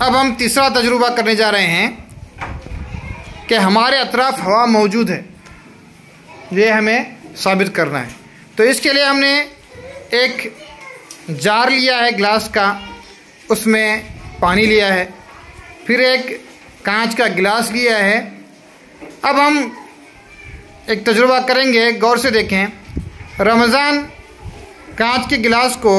अब हम तीसरा तजुर्बा करने जा रहे हैं कि हमारे अतराफ हवा मौजूद है, ये हमें साबित करना है। तो इसके लिए हमने एक जार लिया है ग्लास का, उसमें पानी लिया है, फिर एक कांच का गिलास लिया है। अब हम एक तजुर्बा करेंगे, गौर से देखें। रमज़ान कांच के गिलास को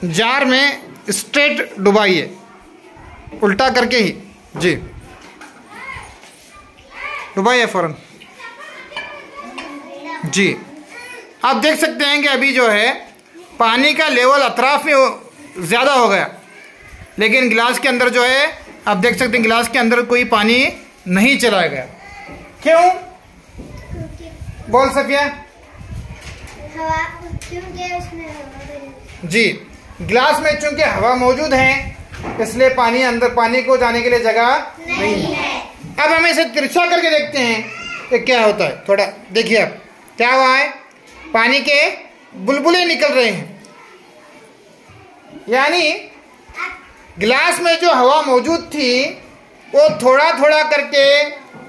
जार में स्ट्रेट डुबाइए, उल्टा करके ही जी डुबाइए फ़ौरन जी। आप देख सकते हैं कि अभी जो है पानी का लेवल अतराफ में ज़्यादा हो गया, लेकिन गिलास के अंदर जो है आप देख सकते हैं गिलास के अंदर कोई पानी नहीं चला गया। क्यों? बोल सफिया। हवा क्योंकि उसमें जी, गिलास में चूंकि हवा मौजूद है इसलिए पानी अंदर, पानी को जाने के लिए जगह नहीं है। अब हम इसे तिरछा करके देखते हैं कि क्या होता है। थोड़ा देखिए आप, क्या हुआ है, पानी के बुलबुले निकल रहे हैं, यानी गिलास में जो हवा मौजूद थी वो थोड़ा थोड़ा करके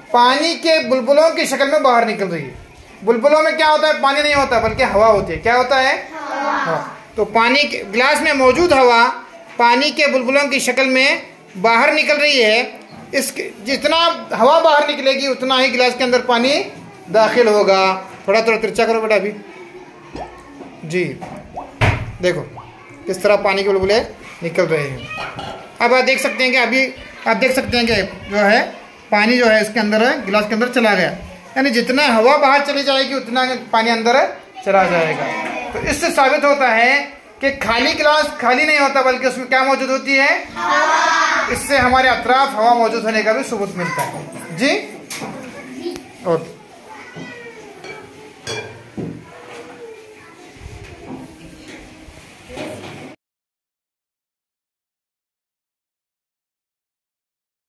पानी के बुलबुलों की शक्ल में बाहर निकल रही है। बुलबुलों में क्या होता है, पानी नहीं होता बल्कि हवा होती है। क्या होता है? हवा। तो पानी के गिलास में मौजूद हवा पानी के बुलबुलों की शक्ल में बाहर निकल रही है। इसके जितना हवा बाहर निकलेगी उतना ही गिलास के अंदर पानी दाखिल होगा। थोड़ा थोड़ा तिरछा करो बेटा अभी जी, देखो किस तरह पानी के बुलबुले निकल रहे हैं। अब आप देख सकते हैं कि अभी आप देख सकते हैं कि जो है पानी जो है इसके अंदर है, गिलास के अंदर चला गया, यानी जितना हवा बाहर चली जाएगी उतना पानी अंदर चला जाएगा। तो इससे साबित होता है कि खाली गिलास खाली नहीं होता बल्कि उसमें क्या मौजूद होती है, हवा। इससे हमारे अतराफ हवा मौजूद होने का भी सबूत मिलता है जी। और